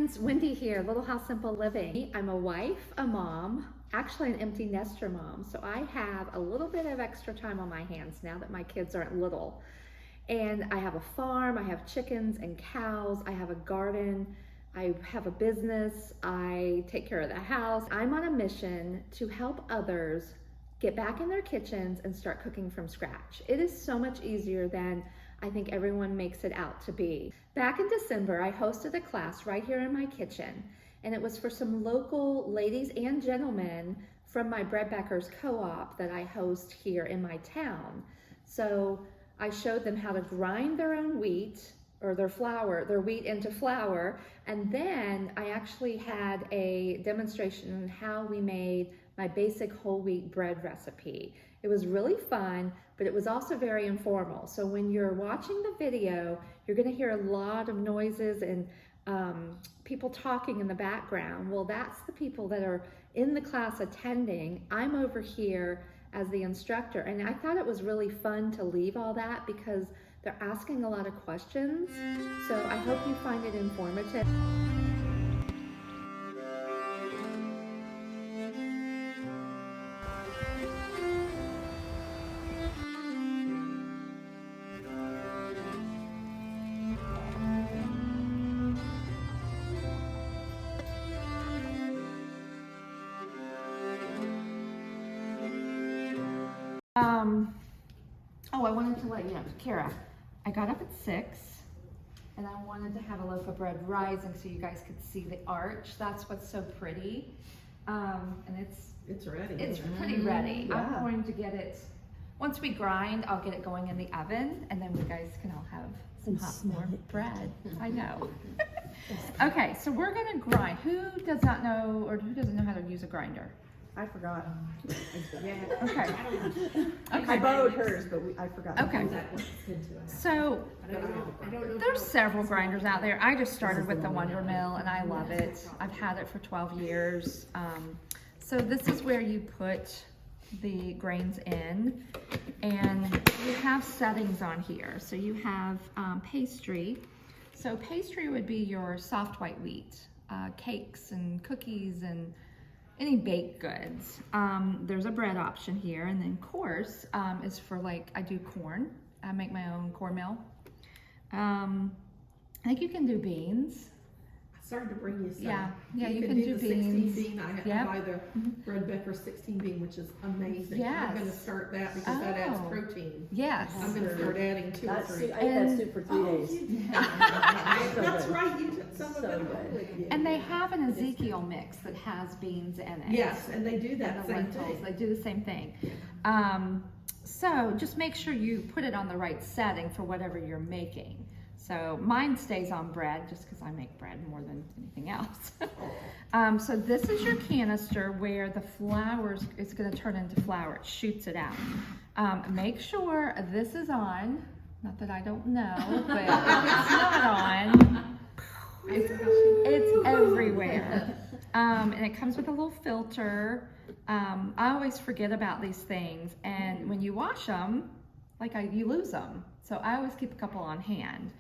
friends, Wendy here, Little House Simple Living. I'm a wife, a mom, actually an empty nester mom. So I have a little bit of extra time on my hands now that my kids aren't little. And I have a farm, I have chickens and cows, I have a garden, I have a business, I take care of the house. I'm on a mission to help others get back in their kitchens and start cooking from scratch. It is so much easier than I think everyone makes it out to be. Back in December, I hosted a class right here in my kitchen, and it was for some local ladies and gentlemen from my Bread Backers co-op that I host here in my town. So I showed them how to grind their own wheat, or their flour, their wheat into flour, and then I actually had a demonstration on how we made my basic whole wheat bread recipe. It was really fun, but it was also very informal. So when you're watching the video, you're gonna hear a lot of noises and people talking in the background. Well, that's the people that are in the class attending. I'm over here as the instructor, and I thought it was really fun to leave all that because they're asking a lot of questions. So I hope you find it informative. Oh, I wanted to let you know, Kara, I got up at 6 and I wanted to have a loaf of bread rising so you guys could see the arch. That's what's so pretty. And it's ready. It's pretty ready. Yeah. I'm going to get it, once we grind, I'll get it going in the oven, and then you guys can all have some hot warm bread. I know. Okay, so we're gonna grind. Who does not know, or who doesn't know how to use a grinder? I forgot. Yeah. Okay. I borrowed hers, but I forgot. Okay. So there's several grinders out there. I just started with the Wondermill, and I love it. I've had it for 12 years. So this is where you put the grains in, and you have settings on here. So you have pastry. So pastry would be your soft white wheat, cakes and cookies and any baked goods. There's a bread option here, and then coarse is for, like, I do corn. I make my own cornmeal. I think you can do beans. I started to bring you some. Yeah, you can do the beans. 16 bean. I buy the Bread Baker's 16 bean, which is amazing. Yes. I'm going to start that because that adds protein. Yes. I'm going to start adding 2 or 3. I ate that soup for 3 days. That's right. You took some of it home with you. And they have an Ezekiel mix that has beans in it. Yes, and they do that And the same lentils. thing. They do the same thing. So just make sure you put it on the right setting for whatever you're making. So mine stays on bread just because I make bread more than anything else. So this is your canister where the flour is going to turn into flour. It shoots it out. Make sure this is on. Not that I don't know, but if it's not on, it's everywhere. And it comes with a little filter. I always forget about these things, and when you wash them, you lose them. So I always keep a couple on hand.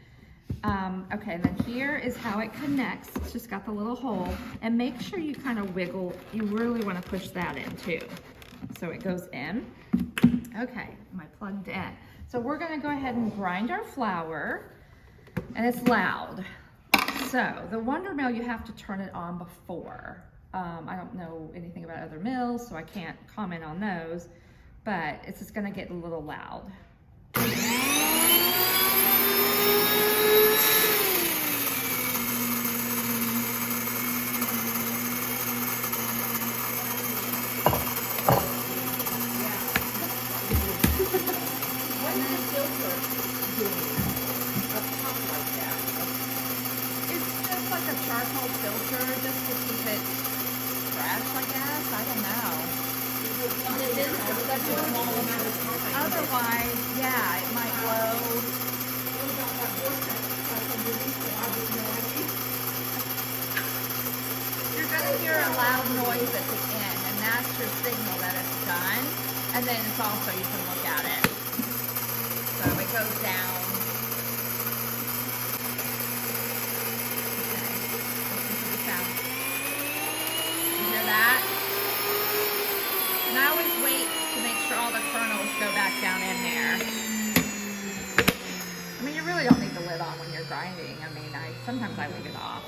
Okay, and then here is how it connects. It's just got the little hole, and make sure you kind of wiggle. You really want to push that in too. So it goes in. Okay, am I plugged in? So we're gonna go ahead and grind our flour, and it's loud. So the Wondermill, you have to turn it on before. I don't know anything about other mills, so I can't comment on those, but it's just gonna get a little loud. Charcoal filter just to keep it fresh, I guess. I don't know. Otherwise, yeah, it might blow. You're going to hear a loud noise at the end, and that's your signal that it's done. And then it's also, you can look at it. So it goes down. kernels go back down in there. I mean, you really don't need the lid on when you're grinding. I mean, sometimes I leave it off.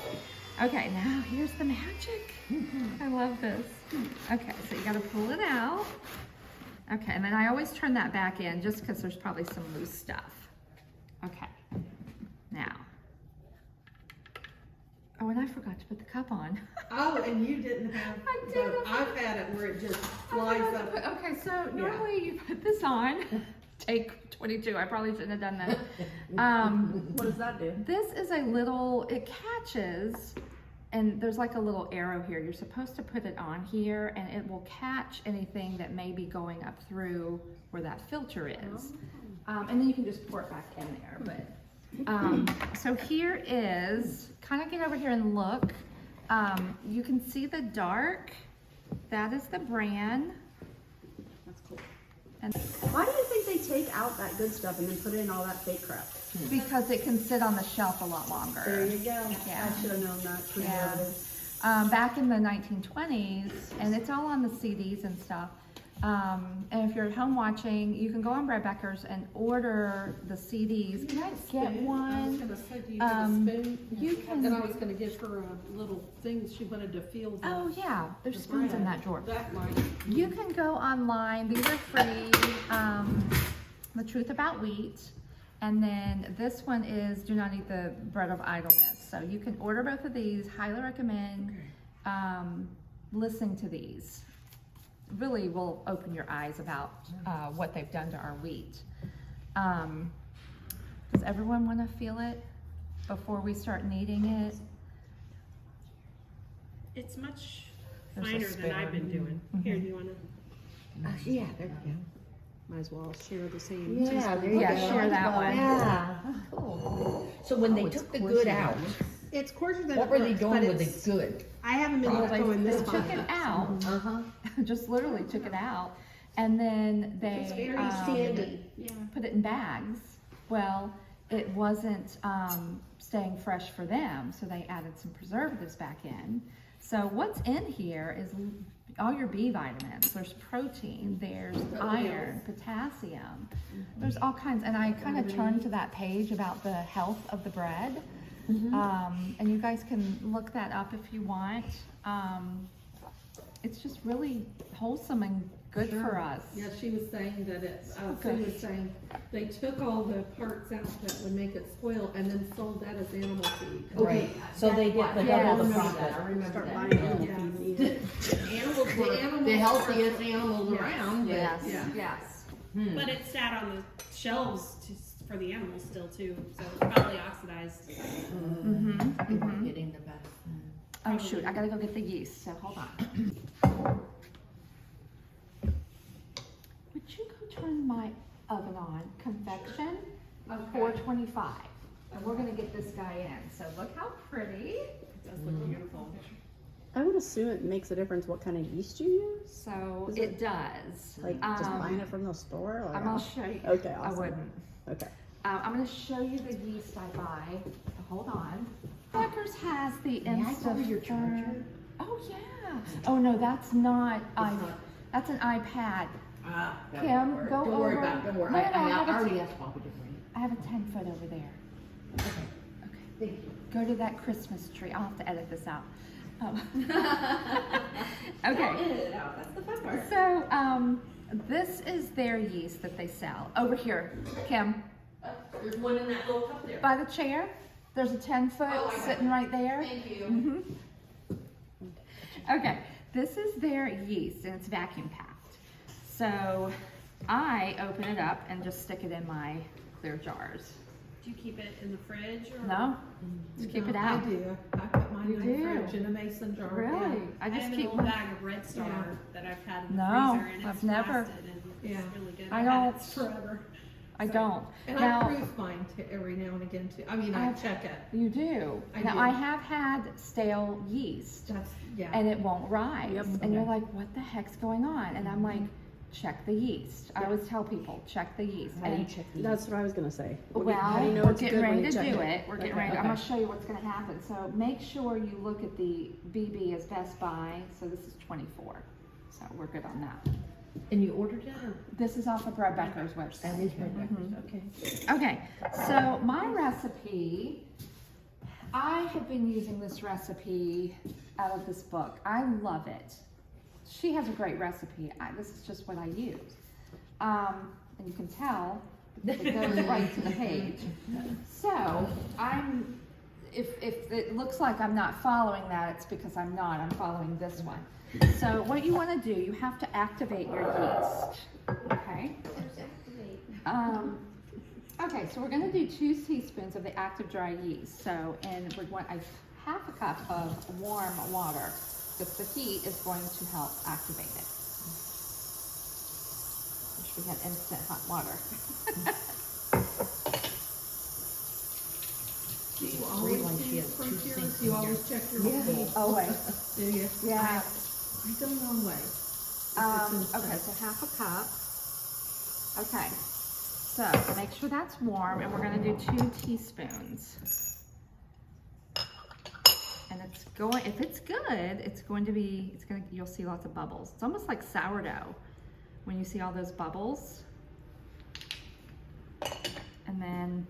Okay, now here's the magic. I love this. Okay, so you gotta pull it out. Okay, and then I always turn that back in just because there's probably some loose stuff. Okay, now. Oh, and I forgot to put the cup on. Oh, and you didn't have, I did. I've had it where it just flies up. Okay, so normally you put this on. Take 22, I probably shouldn't have done that. What does that do? This is a little, it catches, and there's like a little arrow here. You're supposed to put it on here and it will catch anything that may be going up through where that filter is. And then you can just pour it back in there. But so here is, kind of get over here and look. You can see the dark, that is the bran. That's cool. And Why do you think they take out that good stuff and then put in all that fake crap? because it can sit on the shelf a lot longer. There you go. Yeah. I should have known that. Yeah. Preservative. Back in the 1920s, and it's all on the CDs and stuff. And if you're at home watching, you can go on Bread Becker's and order the CDs. Can I get I was one? gonna say, do you have a spoon? You can. And I was gonna give her a little thing, she wanted to feel the. Oh yeah, there's the spoons in bread. that drawer. That might. You can go online. These are free. The Truth About Wheat. And then this one is Do Not Eat the Bread of Idleness. So you can order both of these. Highly recommend listening to these. Really will open your eyes about what they've done to our wheat. Does everyone want to feel it before we start kneading it? It's much There's a finer than I've been doing. Here, do you want to? Yeah, there you Might as well share the same. go. Yeah, there you Yeah, go. share that one. Yeah. Cool. So when they took the good out, It's coarser than what it were they looks, doing but with it's- the good? I haven't been They going this took far. it out, Uh-huh. just literally took it out, and then It's they very sandy. Yeah. put it in bags. Well, it wasn't staying fresh for them, so they added some preservatives back in. So what's in here is all your B vitamins. There's protein, there's iron, potassium. There's all kinds, and I kind of turned to that page about the health of the bread. And you guys can look that up if you want. It's just really wholesome and good for us. Yeah, she was saying that it's, Sue good. was saying, they took all the parts out that would make it spoil and then sold that as animal feed. Right, so they get the Yeah, double I the remember profit. I remember Start that. buying animal Yeah. feed and eat it. Animals, the animals. The are- healthiest animals Yes. around. but- Yes, Yeah. yes. But it sat on the shelves for the animals still too, so it's probably oxidized. They weren't getting the best. Oh shoot, I gotta go get the yeast, so hold on. Would you go turn my oven on, convection, 425. And we're gonna get this guy in, so look how pretty. It does look beautiful. I would assume it makes a difference what kind of yeast you use. So Is it does. Like just buying it from the store. Or I'm gonna show you. Okay, I awesome. wouldn't. Okay. I'm gonna show you the yeast I buy. Hold on. Becker's has the May I borrow your Insta. charger? Oh yeah. Oh no, that's not. That's an iPad. Ah, Kim, go Don't worry over. about it, don't worry. No, no, I I have a already asked Bobby to bring it. I have a 10-foot over there. Okay, Okay. thank you. Go to that Christmas tree. I'll have to edit this out. Okay. That's the fun part. So this is their yeast that they sell. Over here, Kim, There's one in that little cup there. by the chair. There's a 10-foot Oh, I got sitting right there. Thank you. Okay, this is their yeast and it's vacuum packed. So I open it up and just stick it in my clear jars. Do you keep it in the fridge or? No, just keep it No, out. I do. I put mine You in do? the fridge in a mason jar. Really? Yeah. I I just have an keep old my. bag of Red Star Yeah. that I've had in the No, freezer and it's I've never- lasted and Yeah. it's really good. I I've had don't- it forever. I don't. And Now- I proof mine every now and again too. I mean, I I've- check it. You do. I Now do. I have had stale yeast That's, yeah. and it won't rise. Yep. And you're like, what the heck's going on? And I'm like, check the yeast. I always tell people, check the yeast. How do you And check these? That's what I was gonna say. well, How do you know we're it's getting good when ready you to check do it. We're getting Okay, ready. I'm okay. gonna show you what's gonna happen. So make sure you look at the BB as Best Buy. So this is 24. So we're good on that. And you ordered it, or This is off of Rebecca's website. that is Rebecca's? Okay. Okay, so my recipe, I have been using this recipe out of this book. I love it. She has a great recipe. This is just what I use. And you can tell it goes right to the page. So if it looks like I'm not following that, it's because I'm not. I'm following this one. So what you want to do, you have to activate your yeast. Okay. Okay, so we're going to do 2 teaspoons of the active dry yeast. So, and we want half a cup of warm water, because the heat is going to help activate it. Wish we had instant hot water. Do you always Realize she do has 2 frontiers? sinks You in always check your Yeah. heat? Always. Do you? Yeah. I don't always. Okay, so half a cup. Okay, so make sure that's warm, and we're gonna do 2 teaspoons. And it's going, if it's good, you'll see lots of bubbles. It's almost like sourdough when you see all those bubbles. And then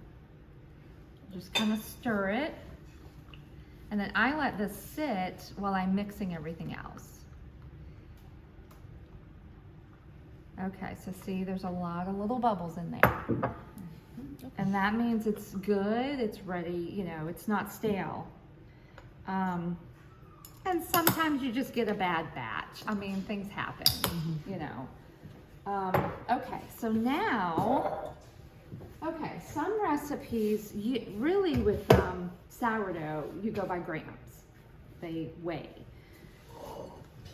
just kind of stir it. And then I let this sit while I'm mixing everything else. Okay, so see, there's a lot of little bubbles in there. And that means it's good, it's ready, you know, it's not stale. And sometimes you just get a bad batch. I mean, things happen, you know. Okay, so now, some recipes, really with sourdough, you go by grams. They weigh.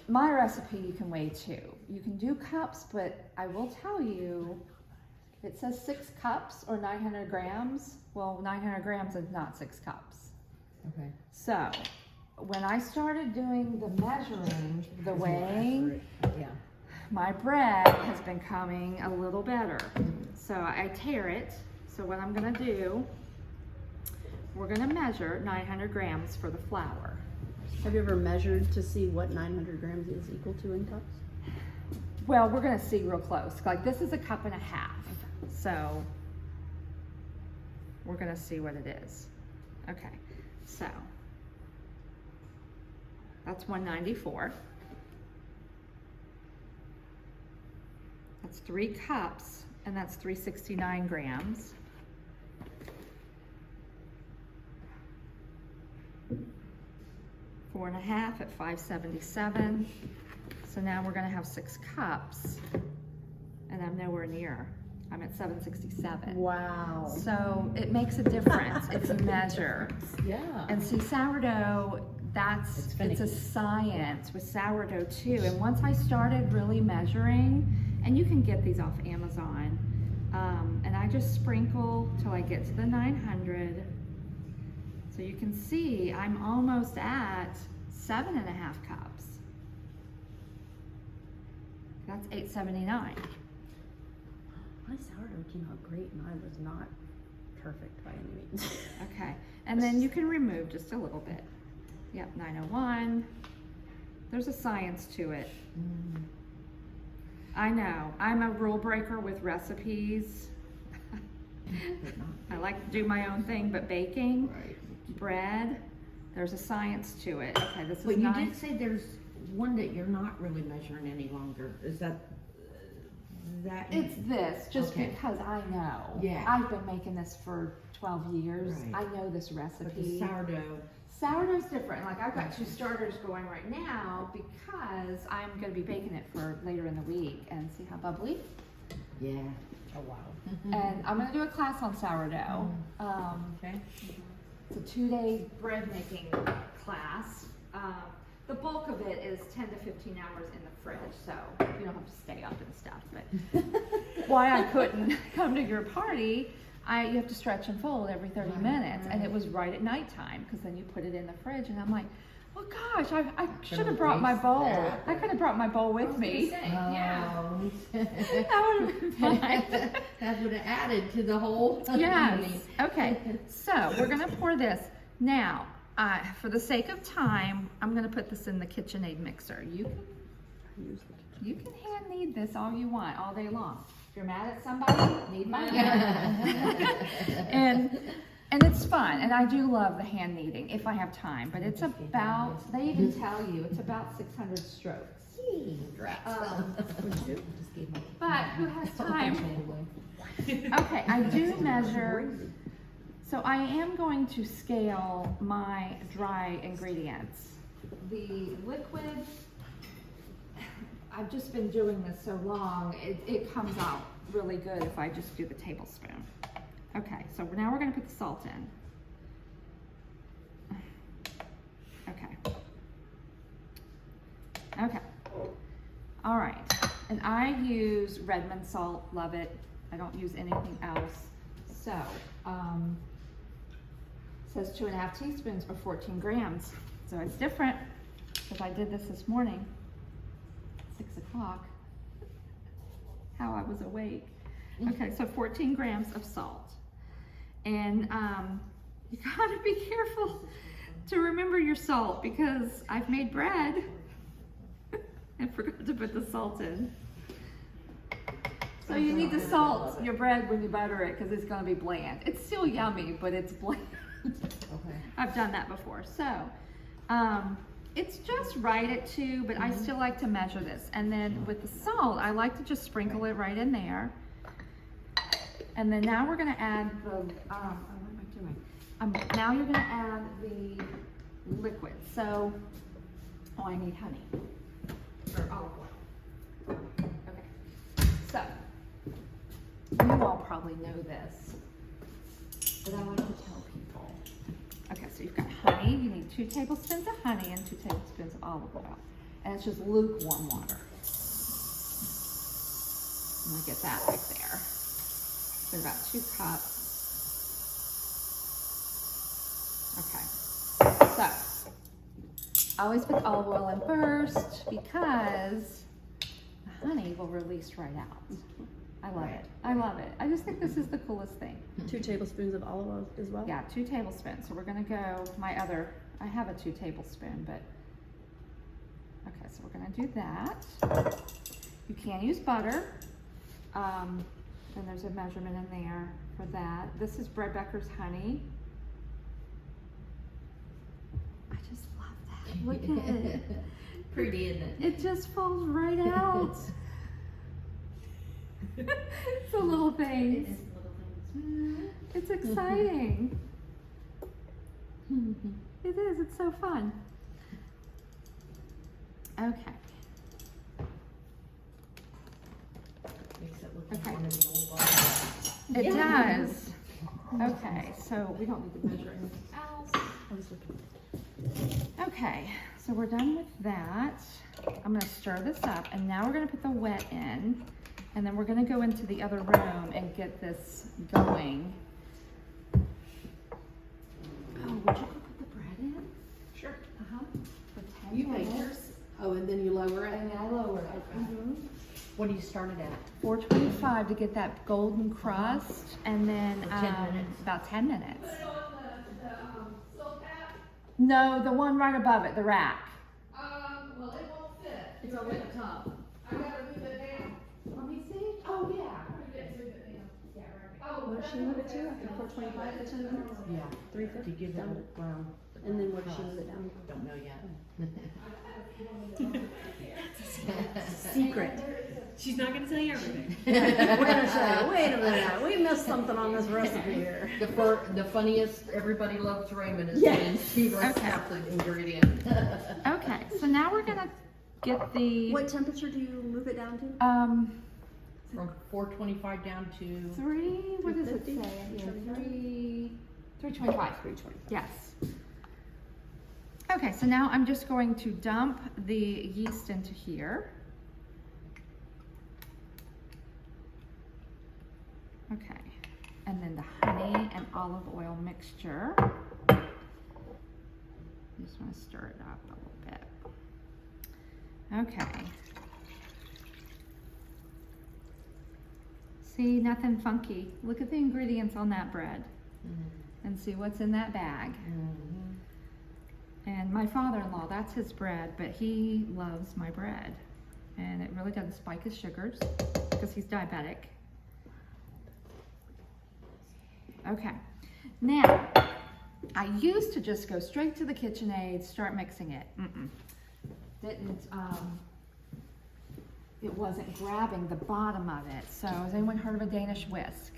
My recipe, you can weigh 2. You can do cups, but I will tell you, if it says 6 cups or 900 grams, well, 900 grams is not 6 cups. Okay. So, when I started doing the measuring, the weighing, Yeah. my bread has been coming a little better. So I tear it. So what I'm gonna do, we're gonna measure 900 grams for the flour. Have you ever measured to see what 900 grams is equal to in cups? Well, we're gonna see real close. Like this is a cup and a half. So we're gonna see what it is. Okay, so that's 194. That's 3 cups, and that's 369 grams. Four and a half at 577. So now we're gonna have 6 cups, and I'm nowhere near. I'm at 767. Wow. So it makes a difference. It's a measure. Yeah. And see, sourdough, It's it's finicky. a science with sourdough too. And once I started really measuring, and you can get these off Amazon, and I just sprinkle till I get to the 900. So you can see I'm almost at 7.5 cups. That's 879. My sourdough came out great, and I was not perfect by any means. Okay, and then you can remove just a little bit. Yep, 901. There's a science to it. I know, I'm a rule breaker with recipes. I like to do my own thing, but baking, bread, there's a science to it. Okay, this is But you 9. did say there's one that you're not really measuring any longer. Is that It's this, just Okay. because I know. Yeah. I've been making this for 12 years. Right. I know this but the recipe. sourdough? Sourdough's different. Like I've got 2 starters going right now because I'm going to be baking it for later in the week and see how bubbly. Yeah. Oh wow. And I'm going to do a class on sourdough. Okay. It's a 2-day bread making class. The bulk of it is 10 to 15 hours in the fridge, so you don't have to stay up and stuff. But why I couldn't come to your party, you have to stretch and fold every 30 minutes, and it was right at nighttime because then you put it in the fridge, and I'm like, oh gosh, I should have brought my bowl. that. I could have brought my bowl with me. Yeah. That would have been fine. That would have added to the whole. Yes. Okay. So we're gonna pour this now. For the sake of time, I'm gonna put this in the KitchenAid mixer. You can use the kitchen. You can hand knead this all you want, all day long. If you're mad at somebody, knead my hand. And it's fun, and I do love the hand kneading if I have time, but it's about, they even tell you, it's about 600 strokes. But who has time? Okay, I do measure, so I am going to scale my dry ingredients. The liquid, I've just been doing this so long, it comes out really good if I just do the tablespoon. Okay, so now we're gonna put the salt in. Okay. Okay. All right, and I use Redmond salt, love it. I don't use anything else. So, it says 2.5 teaspoons or 14 grams. So it's different because I did this morning, 6 o'clock, how I was awake. Okay, so 14 grams of salt. And you gotta be careful to remember your salt because I've made bread and forgot to put the salt in. So you need to salt your bread when you butter it because it's gonna be bland. It's still yummy, but it's bland. Okay. I've done that before. So it's just right at 2, but I still like to measure this. And then with the salt, I like to just sprinkle it right in there. And then now we're gonna add the, what am I doing? Now you're gonna add the liquid. So, oh, I need honey, or olive oil. Okay, so, you all probably know this, but I like to tell people. Okay, so you've got honey, you need 2 tablespoons of honey and 2 tablespoons of olive oil. And it's just lukewarm water. I'm gonna get that right there. So about 2 cups. Okay, so I always put olive oil in first because the honey will release right out. I love it. I love it. I just think this is the coolest thing. 2 tablespoons of olive oil as well? Yeah, 2 tablespoons. So we're gonna go, I have a 2 tablespoon, but, okay, so we're gonna do that. You can use butter. And there's a measurement in there for that. This is Bread Becker's honey. I just love that. Look at it. Pretty, isn't it? It just falls right out. It's the little things. It's exciting. It is, it's so fun. Okay. Okay. It does. Okay, so we don't need to measure anything else. Okay, so we're done with that. I'm gonna stir this up and now we're gonna put the wet in and then we're gonna go into the other room and get this going. Oh, would you go put the bread in? Sure. For 10 You make minutes. yours. Oh, and then you lower it? And then I lower it. What do you start it at? 425 to get that golden crust, and then For 10 minutes? about 10 minutes. Put it on the stove tap? No, the one right above it, the rack. Well, it won't fit. It's over the top. I gotta move it down. Let me see. Oh, yeah. Move it down. Oh, What does she move it to after 425 for 10 minutes? Yeah. 350 To give it down a to, brown. and then what does she move it down? Don't know yet. Secret. She's not gonna tell you everything. Wait a minute, we missed something on this recipe here. The funniest, everybody loves Raymond is Yes. when he writes Okay. out the ingredient. Okay, so now we're gonna get the, What temperature do you move it down to? From 425 down to, what does it say? 350? 325. 325. Yes. Okay, so now I'm just going to dump the yeast into here. Okay, and then the honey and olive oil mixture. Just want to stir it up a little bit. Okay. See, nothing funky. Look at the ingredients on that bread and see what's in that bag. And my father-in-law, that's his bread, but he loves my bread. And it really doesn't spike his sugars because he's diabetic. Okay, now I used to just go straight to the KitchenAid, start mixing it. Didn't, it wasn't grabbing the bottom of it. So has anyone heard of a Danish whisk?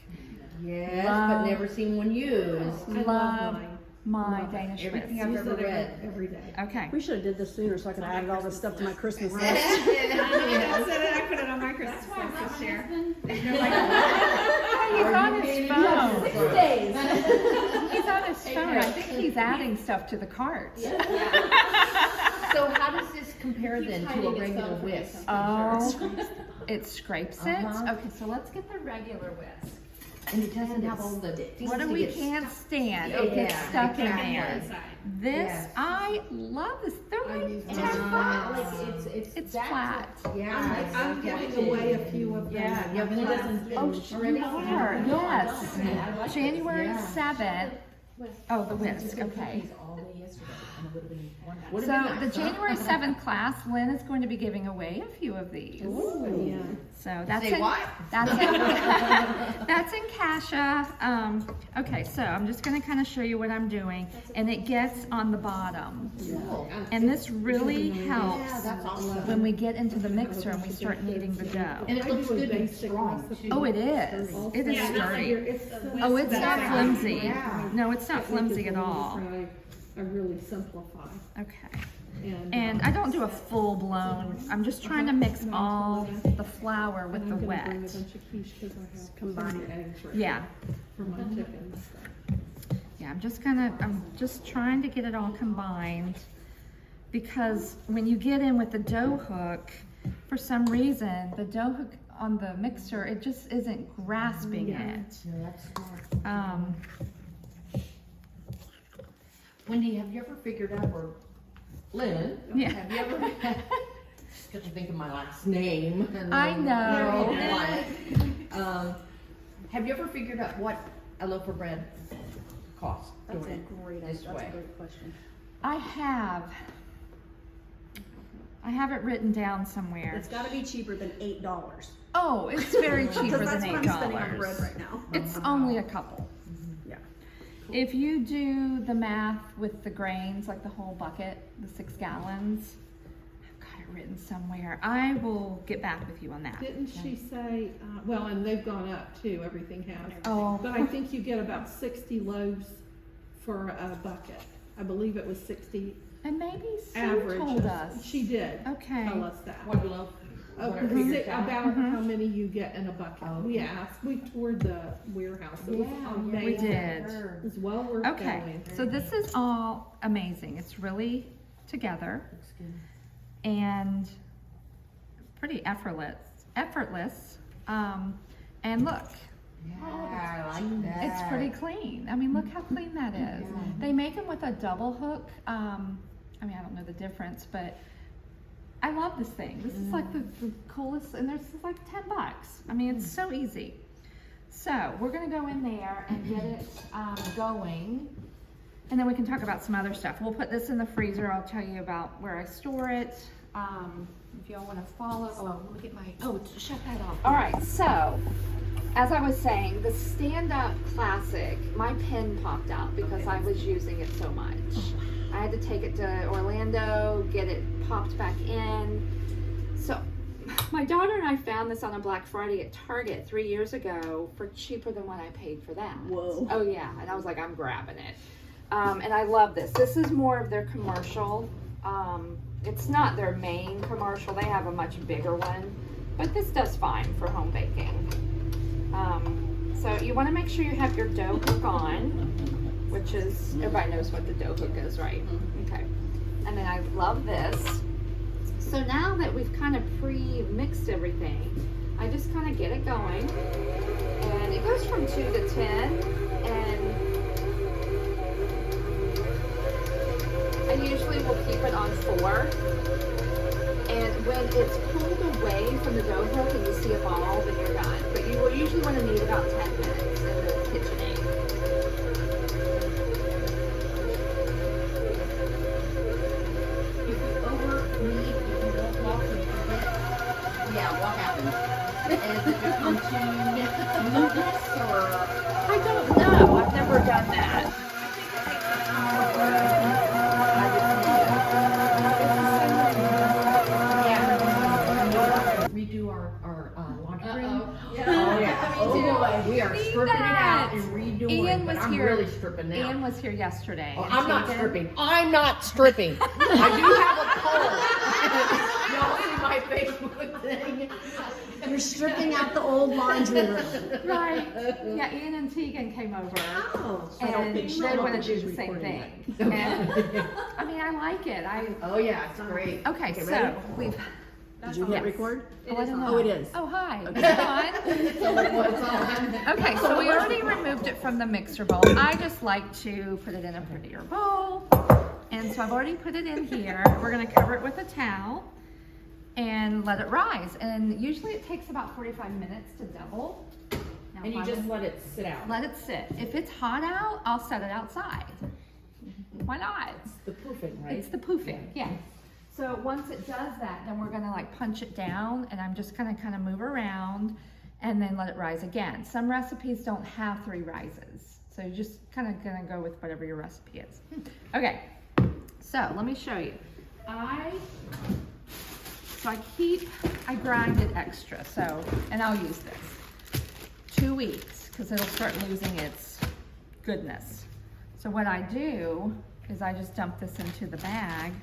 Yes, Love- but never seen one used. I love mine. My Love it. Danish Everything whisk. I've Use ever it read. every day. Okay. We should have did this sooner so I could have added all this stuff to my Christmas list. I put it on my Christmas list this year. He's on his phone. 6 days. He's on his phone. I think he's adding stuff to the cart. So how does this compare then to a regular whisk? Oh, it scrapes it? Uh-huh. Okay, so let's get the regular whisk. And it doesn't have all the things What to we get can't stand, Yeah, it gets stuck in exactly. there. Inside. This, Yes. I love this. They're like use 10 mine. bucks. It's It's that- flat. Yeah. I'm giving away a few of them. Yeah, when it doesn't. Oh, you are, yes. January 7th. Oh, the whisk, okay. So the January 7th class, Lynn is going to be giving away a few of these. Yeah. So that's Say in, what? that's in, that's in Kasha. Okay, so I'm just gonna kind of show you what I'm doing, and it gets on the bottom. Cool. And this really Yeah, helps that's awesome. when we get into the mixer and we start kneading the dough. And it I looks do a good and basic strong recipe. too. Oh, it is. It is Yeah, not like sturdy. It's Oh, it's not Yeah. flimsy. Yeah. No, it's not flimsy at all. I really simplify. Okay. And, And I don't do a full blown, I'm just trying to mix all the flour with and the I'm gonna bring a wet. bunch of quiche because I have Combine some it. eggs ready Yeah, for my chickens. yeah, I'm just trying to get it all combined. Because when you get in with the dough hook, for some reason, the dough hook on the mixer, it just isn't grasping Yeah. it. No, that's smart. Wendy, have you ever figured out where, Lynn, Yeah. have you ever, got to think of my last name. And I then know. you're all blank. Have you ever figured out what a loaf of bread costs? That's a doing great, this that's a way? great question. I have it written down somewhere. It's gotta be cheaper than $8. Oh, it's very cheaper Because than that's what I'm spending on bread $8. right now. It's only a couple. Yeah. If you do the math with the grains, like the whole bucket, the 6 gallons, I've got it written somewhere. I will get back with you on that. Didn't she say, well, and they've gone up too, everything has. Oh, But I think you get about 60 loaves for a bucket. I believe it was 60 and maybe Sue average. told us. She did Okay. tell us that. What loaf? Oh, What it about figures out? how many you get in a bucket. Oh, We okay. asked, we toured the warehouse. It was amazing. We did. It was well worth Okay, going. so this is all amazing. It's really together Looks good. and pretty effortless. And look, Yeah, I like that. it's pretty clean. I mean, look how clean that is. Yeah. They make them with a double hook. I mean, I don't know the difference, but I love this thing. This is like the coolest, and there's like $10. I mean, it's so easy. So we're gonna go in there and get it going, and then we can talk about some other stuff. We'll put this in the freezer. I'll tell you about where I store it. If y'all want to follow. Oh, let me get my. Oh, shut that off. All right. So, as I was saying, the stand-up classic, my pen popped out because I was using it so much. I had to take it to Orlando, get it popped back in. So my daughter and I found this on a Black Friday at Target 3 years ago for cheaper than what I paid for that. Whoa. Oh yeah, and I was like, I'm grabbing it. And I love this. This is more of their commercial. It's not their main commercial. They have a much bigger one, but this does fine for home baking. So you want to make sure you have your dough hook on, which is, everybody knows what the dough hook is, right? Okay. And then I love this. So now that we've kind of pre-mixed everything, I just kind of get it going. And it goes from 2 to 10. And I usually will keep it on 4. And when it's pulled away from the dough hook and you see a ball, then you're done. But you will usually want to knead about 10 minutes in the KitchenAid. If you over knead, if you don't walk, you forget Is it just into smoothness or? I don't know. I've never done that. Redo our laundry room. Oh yeah. Oh, we are stripping it out and redoing Ian it, but was I'm here. really stripping now. Ian was here yesterday. Oh, and I'm not taken- stripping. I'm not stripping. I do have a pole. Y'all see my Facebook thing? You're stripping out the old laundry room. Right. Yeah, Ian and Tegan came over. Oh. And they want to do the same thing. And, I mean, I like it. Oh yeah, it's great. Okay, so ready? we've. Did you hit record? Oh, I don't know. Oh, it is. Oh, hi. It's on. Okay, so we already removed it from the mixer bowl. I just like to put it in a prettier bowl. And so I've already put it in here. We're gonna cover it with a towel and let it rise. And usually it takes about 45 minutes to double. Now, And you if just I'm- let it sit out. let it sit. If it's hot out, I'll set it outside. Why not? The proofing, right? It's the poofing, yeah. So once it does that, then we're gonna like punch it down, and I'm just gonna kind of move around and then let it rise again. Some recipes don't have 3 rises, so you're just kind of gonna go with whatever your recipe is. Okay, so let me show you. I grind it extra, so, and I'll use this. 2 weeks, because it'll start losing its goodness. So what I do is I just dump this into the bag.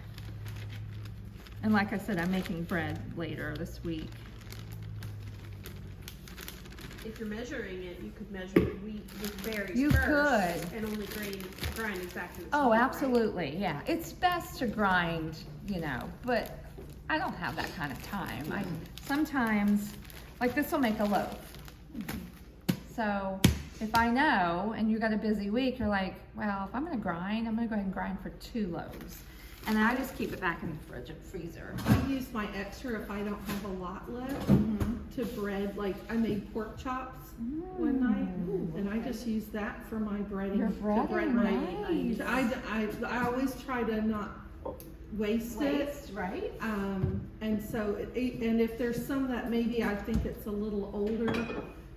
And like I said, I'm making bread later this week. If you're measuring it, you could measure the wheat with berries You first. could. And only grind exactly the Oh, same, right? absolutely, yeah. It's best to grind, you know, but I don't have that kind of time. Sometimes, like this will make a loaf. So if I know, and you got a busy week, you're like, well, if I'm gonna grind, I'm gonna go ahead and grind for 2 loaves. And I just keep it back in the fridge and freezer. I use my extra if I don't have a lot left to bread. Like I made pork chops one night, and I just use that for my breading. Your the breading, bread nice. I always try to not waste it. Right? And so, and if there's some that maybe I think it's a little older,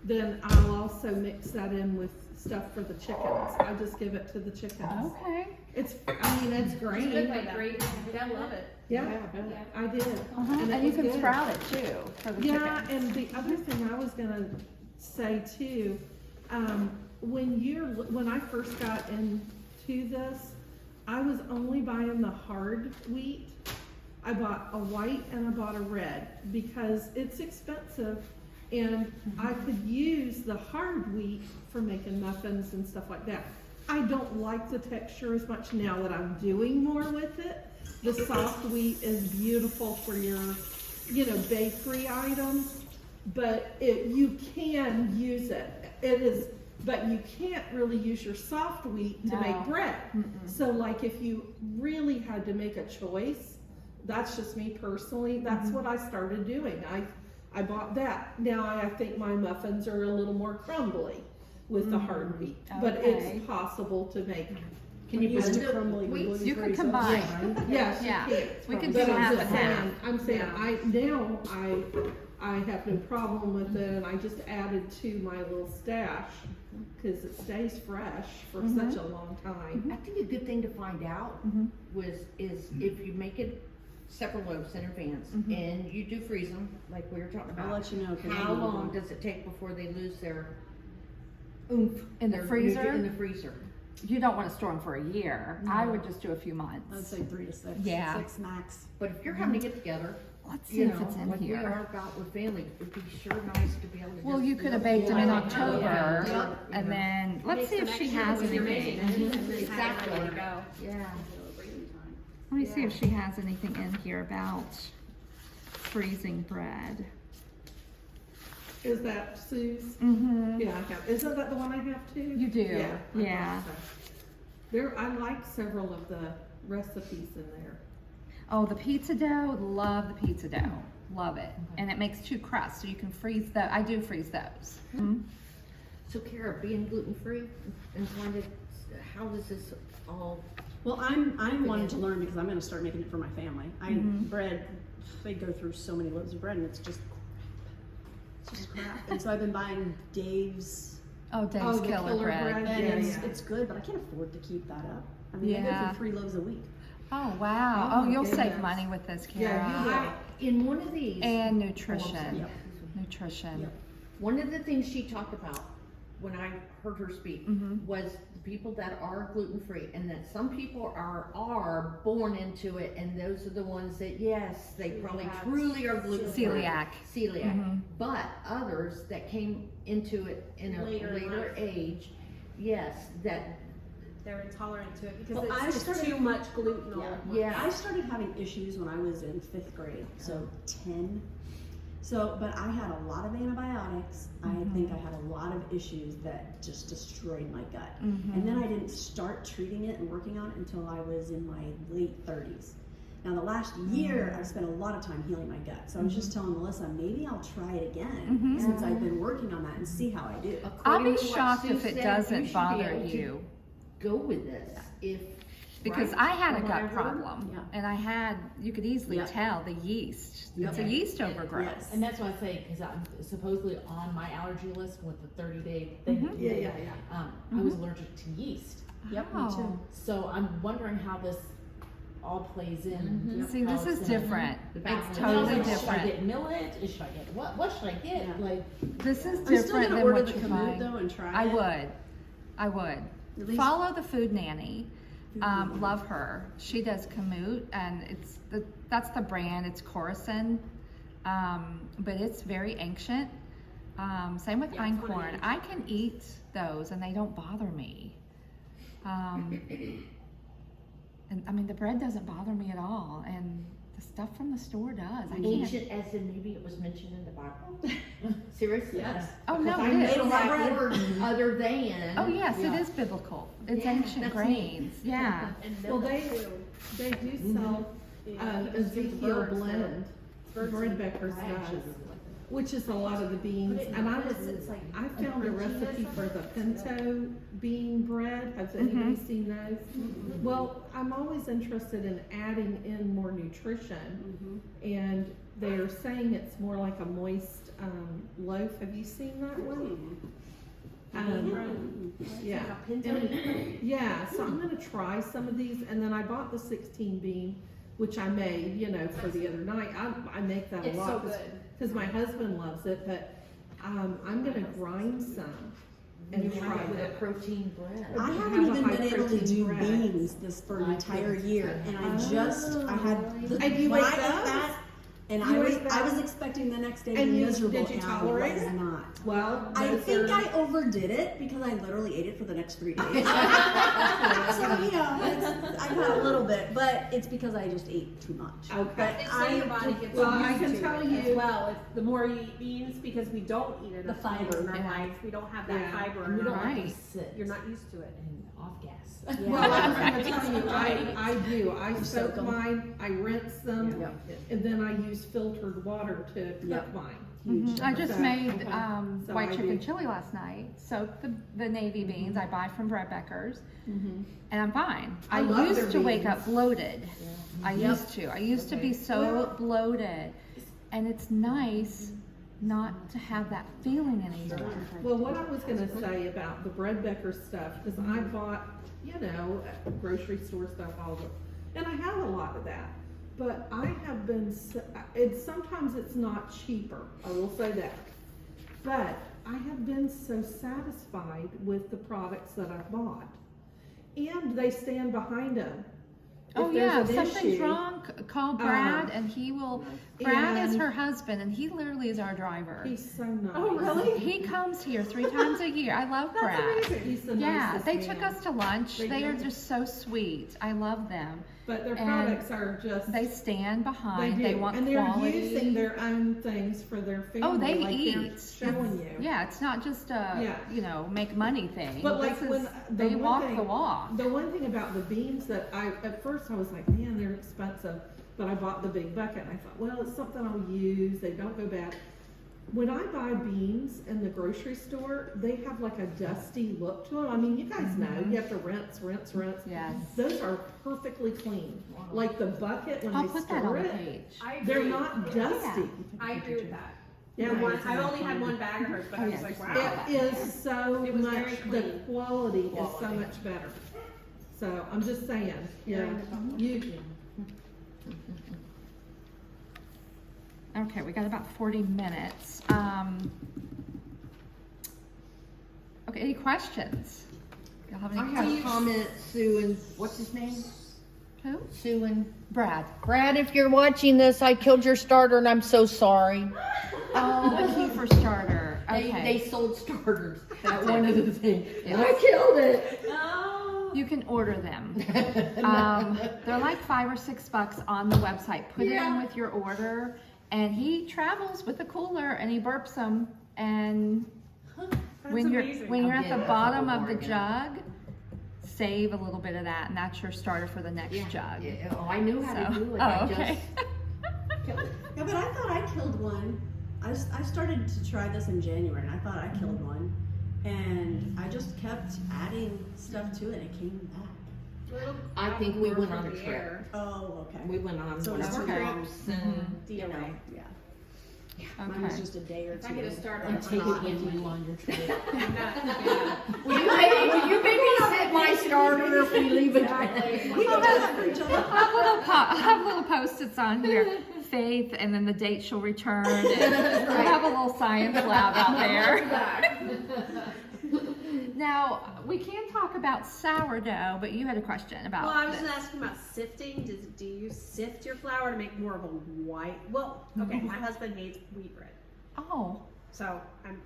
then I'll also mix that in with stuff for the chickens. I just give it to the chickens. Okay. It's great. I love it. Yeah, I did. And it you was can good. sprout it too for the Yeah, chickens. and the other thing I was gonna say too, when I first got into this, I was only buying the hard wheat. I bought a white and I bought a red because it's expensive, and I could use the hard wheat for making muffins and stuff like that. I don't like the texture as much now that I'm doing more with it. The soft wheat is beautiful for your, bakery items, but you can use it. But you can't really use your soft wheat to make bread. So like if you really had to make a choice, that's just me personally, that's what I started doing. I bought that. Now I think my muffins are a little more crumbly with the hard wheat, but Okay. it's possible to make. Can you Use blend the it? crumbly Wheat? You can combine. Yes, Yeah. you can. We can But do I'm half just and half. saying- I'm saying, I have no problem with it, and I just added to my little stash, cause it stays fresh for such a long time. I think a good thing to find out is if you make it separate loaves in advance and you do freeze them, like we were talking about. I'll let you know. 'Cause How I'm long does it take before they lose their Oomph. In the their freezer? nutrient in the freezer? You don't want to store them for a year. I would just do a few months. I'd say 3 to 6. Yeah. 6 max. But if you're having to get together, Let's see if it's in like we here. are about with family, it'd be sure nice to be able to. Well, just you could have look baked them in at it. October, Yeah. and then let's see if she has anything. Exactly. Yeah. Let me see if she has anything in here about freezing bread. Is that Sue's? Mm-hmm. Yeah, I have. Isn't that the one I have too? You do, Yeah. I yeah. thought so. I like several of the recipes in there. Oh, the pizza dough, love the pizza dough. Love it. And it makes 2 crusts, so you can freeze those. I do freeze those. So Kara, being gluten-free and how does this all? Well, I'm wanting to learn because I'm going to start making it for my family. Bread, they go through so many loaves of bread and it's just. It's just crap. And so I've been buying Dave's, Oh, Dave's Oh, the killer killer bread. bread. and Yeah, it's, yeah. it's good, but I can't afford to keep that up. I mean, I Yeah. go for 3 loaves a week. Oh, wow. Oh, Oh, my you'll save goodness. money with this, Yeah, Kara. you will. In one of these, And nutrition. Yep. Nutrition. Yep. one of the things she talked about when I heard her speak Mhm. was the people that are gluten free, and that some people are born into it, and those are the ones that yes, they probably truly are gluten free. Celiac. Mhm. But others that came into it in a Later in later life. age, yes, that They're intolerant to it because Well, I it's just started- too much gluten all Yeah. at once. yeah. I started having issues when I was in 5th grade, so 10. So, but I had a lot of antibiotics. I think I had a lot of issues that just destroyed my gut. And then I didn't start treating it and working on it until I was in my late 30s. Now the last year, I've spent a lot of time healing my gut. So I was just telling Melissa, maybe I'll try it again since I've been working on that and see how I do. I'll according be to what shocked Sue if it said, you doesn't should be bother able to you. Go with this if Because right? I had a From what I gut heard. problem, Yeah. and I had, you could easily Yep. tell the yeast. It's a Yep. yeast overgrowth. Yes. And that's why I say, because I'm supposedly on my allergy list with the 30-day thing. Mhm. Yeah. I was allergic to yeast. Yep, me Oh. too. So I'm wondering how this all plays in. and See, how this it's is gonna- different. The It's balance. And I was totally like, Should I different. get millet? Should I get, what should I get? Yeah. Like, This is I'm still different gonna than order what the you kamut find. though and try I it. would. I would. At least- Follow the food nanny. Love her. She does kamut, and that's the brand. It's Coruscant, but it's very ancient. Same with Yeah, it's one of einkorn. the I can eat those, and they don't bother me. And I mean, the bread doesn't bother me at all, and the stuff from the store does. I can't. Ancient, as in maybe it was mentioned in the Bible. Seriously? Yes. Oh no, Because I it know is. a lot of that bread. word other than. Oh yes, Yeah. it is biblical. It's Yeah, ancient that's grains. Yeah. And Well, millet they- too. They do sell Yeah, because the Ezekiel birds blend, Birds bread Becker's I actually does, really like that. which is a lot of the beans. And I found a recipe for the pinto bean bread. Has anybody seen those? Well, I'm always interested in adding in more nutrition, and they're saying it's more like a moist loaf. Have you seen that one? Yeah. Like a pinto. And- yeah, so I'm gonna try some of these, and then I bought the 16 bean, which I made, for the other night. I make that a It's so lot, good. cause my husband loves it, but, I'm gonna grind some and You try try it with a it. protein bread. I Have haven't a even high been able to protein do bread. beans this for an entire year, and I had the, And you when ate I ate those? that, and You I ate was that? expecting the next day to And be you- miserable, did you and tolerate I was it? not. Well, I those think are- I overdid it because I literally ate it for the next 3 days. So, I've had a little bit, but it's because I just ate too much. Okay. But They say your body gets Well, I used can to tell it you- as well. If the more you eat beans, because we don't eat enough The fiber, beans in our yeah. life, we don't have that Yeah. fiber. And we in don't our like Right. to sit You're not used to it. and off gas. Well, I was gonna tell you, Right. I do. I You soak soak 'em. mine, I rinse them, Yep. and then I use filtered water to cook Yep. mine. I just So, made okay. So white I chicken do. chili last night. Soaked the navy beans I buy from Bread Becker's, Mm-hmm. and I'm fine. I I love used their to wake beans. up bloated. I Yep. used to. I used to be Okay. so Well- bloated, and it's nice not to have that feeling anymore. Well, what I was gonna say about the Bread Becker stuff, because I bought, grocery store stuff all the, and I have a lot of that. But I have been, sometimes it's not cheaper, I will say that. But I have been so satisfied with the products that I've bought. And they stand behind them. Oh If there's yeah, an if something's issue, wrong, call Brad, and he will. Brad is and- her husband, and he literally is our driver. He's so nice. Oh, really? He comes here 3 times a year. I love Brad. He's the Yeah, nicest they man. took us to lunch. They They are did. just so sweet. I love them. But their and products are just. They stand They behind. do, They want and they're quality. using their own things for their family. Oh, they like they're eat. showing you. Yeah, it's not just a Yeah. make money thing. But like This when is- the they one walk thing, the walk. The one thing about the beans that at first I was like, man, they're expensive. But I bought the big bucket, and I thought, well, it's something I'll use. They don't go bad. When I buy beans in the grocery store, they have like a dusty look to them. I mean, you guys know you have to rinse. Yes. Those are perfectly clean. Like the bucket when I'll they put that stir on the it, page. I they're agree. not dusty. I agree with that. Yeah, I've only had one bag of hers, but I was like, wow. it is so It was much, very the clean. quality is so much better. So I'm just saying, yeah, you, Okay, we got about 40 minutes. Okay, any questions? Y'all have any I have questions? a comment, Sue, and what's his name? Who? Sue and Brad. Brad, if you're watching this, I killed your starter and I'm so sorry. Oh, the key for starter. They Okay. sold starters at one of the things. Yeah. I killed it. You can order them. They're like $5 or $6 on the website. Put it in with your order, and he travels with a cooler and he burps them. And when you're amazing. when you're I'll at get the a bottom couple of the more jug, save a little bit of that, and that's your starter for the next jug. Yeah, oh, I knew how to do it. Oh, I okay. Yeah, but I thought I killed one. I started to try this in January, and I thought I killed one. And I just kept adding stuff to it, and it came back. I think we went on a trip. Air. Oh, okay. We went on So one of it's our okay. trips and, you know. DOA. Yeah. Mine was Okay. just a day or If two. I get a starter, and I'm take not it with getting you on your trip. Will you babysit my starter if we leave it? I have little post-its on here. Faith, and then the date she'll return. And I have a little science lab out there. Now, we can talk about sourdough, but you had a question about Well, I was this. just asking about sifting. Do you sift your flour to make more of a white? Well, okay, my husband hates wheat bread, Oh, so